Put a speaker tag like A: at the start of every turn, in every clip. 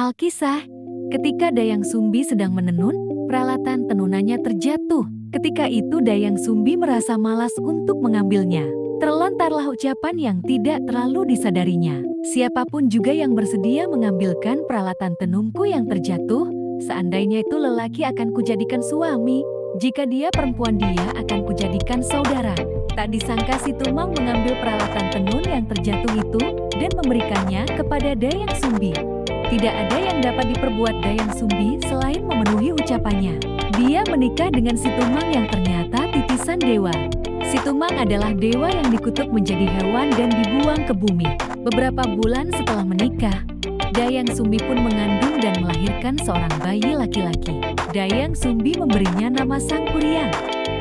A: Alkisah, ketika Dayang Sumbi sedang menenun, peralatan tenunannya terjatuh. Ketika itu Dayang Sumbi merasa malas untuk mengambilnya. Terlontarlah ucapan yang tidak terlalu disadarinya. Siapapun juga yang bersedia mengambilkan peralatan tenunku yang terjatuh, seandainya itu lelaki akan kujadikan suami, jika dia perempuan dia akan kujadikan saudara. Tak disangka si Tumang mengambil peralatan tenun yang terjatuh itu dan memberikannya kepada Dayang Sumbi. Tidak ada yang dapat diperbuat Dayang Sumbi selain memenuhi ucapannya. Dia menikah dengan si Tumang yang ternyata titisan dewa. Si Tumang adalah dewa yang dikutuk menjadi hewan dan dibuang ke bumi. Beberapa bulan setelah menikah, Dayang Sumbi pun mengandung dan melahirkan seorang bayi laki-laki. Dayang Sumbi memberinya nama Sangkuriang.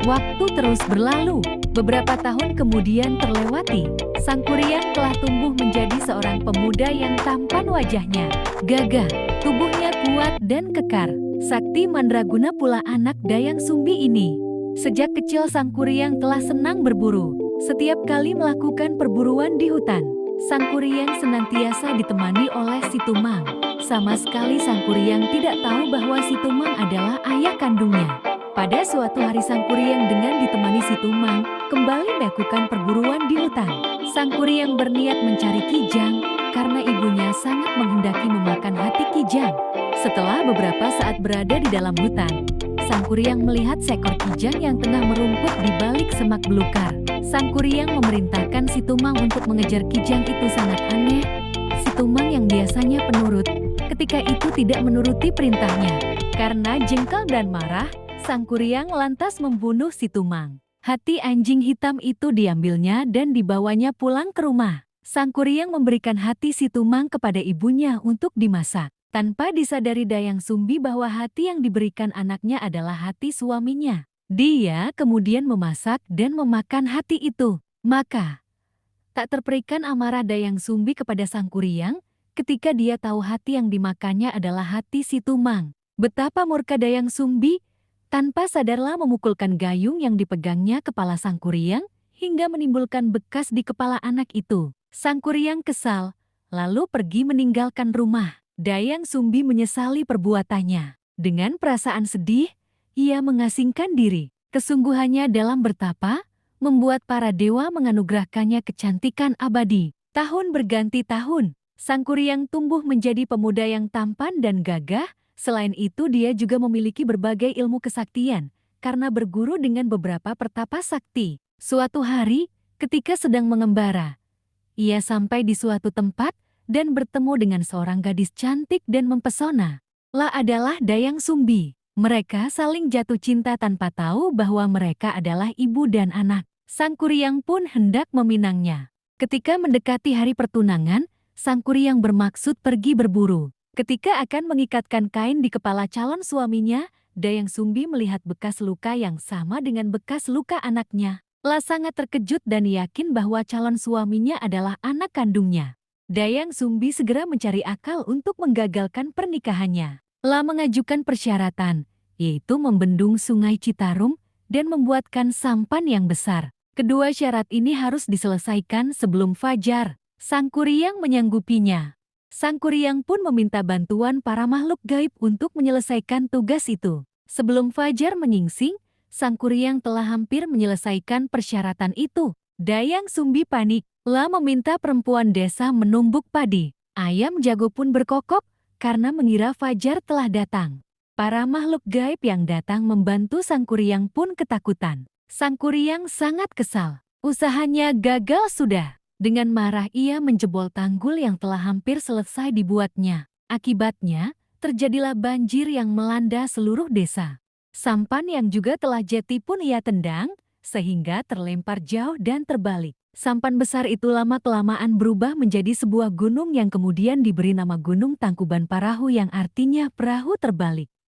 A: Waktu terus berlalu. Beberapa tahun kemudian terlewati. Sangkuriang telah tumbuh menjadi seorang pemuda yang tampan wajahnya, gagah, tubuhnya kuat dan kekar. Sakti Mandraguna pula anak Dayang Sumbi ini. Sejak kecil Sangkuriang telah senang berburu. Setiap kali melakukan perburuan di hutan, Sangkuriang senantiasa ditemani oleh si Tumang. Sama sekali Sangkuriang tidak tahu bahwa si Tumang adalah ayah kandungnya. Pada suatu hari Sangkuriang dengan ditemani si Tumang kembali melakukan perburuan di hutan. Sangkuriang berniat mencari kijang karena ibunya sangat menghendaki memakan hati kijang. Setelah beberapa saat berada di dalam hutan, Sangkuriang melihat seekor kijang yang tengah merumput di balik semak belukar. Sangkuriang memerintahkan si Tumang untuk mengejar kijang itu. Sangat aneh, si Tumang yang biasanya penurut, ketika itu tidak menuruti perintahnya. Karena jengkel dan marah, Sangkuriang lantas membunuh si Tumang. Hati anjing hitam itu diambilnya dan dibawanya pulang ke rumah. Sangkuriang memberikan hati si Tumang kepada ibunya untuk dimasak. Tanpa disadari Dayang Sumbi bahwa hati yang diberikan anaknya adalah hati suaminya. Dia kemudian memasak dan memakan hati itu. Maka, tak terperikan amarah Dayang Sumbi kepada Sangkuriang ketika dia tahu hati yang dimakannya adalah hati si Tumang. Betapa murka Dayang Sumbi, tanpa sadarlah memukulkan gayung yang dipegangnya kepala Sangkuriang hingga menimbulkan bekas di kepala anak itu. Sangkuriang kesal, lalu pergi meninggalkan rumah. Dayang Sumbi menyesali perbuatannya. Dengan perasaan sedih, ia mengasingkan diri. Kesungguhannya dalam bertapa, membuat para dewa menganugerahkannya kecantikan abadi. Tahun berganti tahun, Sangkuriang tumbuh menjadi pemuda yang tampan dan gagah. Selain itu dia juga memiliki berbagai ilmu kesaktian karena berguru dengan beberapa pertapa sakti. Suatu hari, ketika sedang mengembara, ia sampai di suatu tempat dan bertemu dengan seorang gadis cantik dan mempesona. Lah adalah Dayang Sumbi. Mereka saling jatuh cinta tanpa tahu bahwa mereka adalah ibu dan anak. Sangkuriang pun hendak meminangnya. Ketika mendekati hari pertunangan, Sangkuriang bermaksud pergi berburu. Ketika akan mengikatkan kain di kepala calon suaminya, Dayang Sumbi melihat bekas luka yang sama dengan bekas luka anaknya. Lah sangat terkejut dan yakin bahwa calon suaminya adalah anak kandungnya. Dayang Sumbi segera mencari akal untuk menggagalkan pernikahannya. Lah mengajukan persyaratan, yaitu membendung sungai Citarum dan membuatkan sampan yang besar. Kedua syarat ini harus diselesaikan sebelum fajar. Sangkuriang menyanggupinya. Sangkuriang pun meminta bantuan para makhluk gaib untuk menyelesaikan tugas itu. Sebelum fajar menyingsing, Sangkuriang telah hampir menyelesaikan persyaratan itu. Dayang Sumbi panik, lah meminta perempuan desa menumbuk padi. Ayam jago pun berkokok karena mengira fajar telah datang. Para makhluk gaib yang datang membantu Sangkuriang pun ketakutan. Sangkuriang sangat kesal. Usahanya gagal sudah. Dengan marah ia menjebol tanggul yang telah hampir selesai dibuatnya. Akibatnya, terjadilah banjir yang melanda seluruh desa. Sampan yang juga telah jati pun ia tendang, sehingga terlempar jauh dan terbalik. Sampan besar itu lama-kelamaan berubah menjadi sebuah gunung yang kemudian diberi nama Gunung Tangkuban Parahu yang artinya perahu terbalik.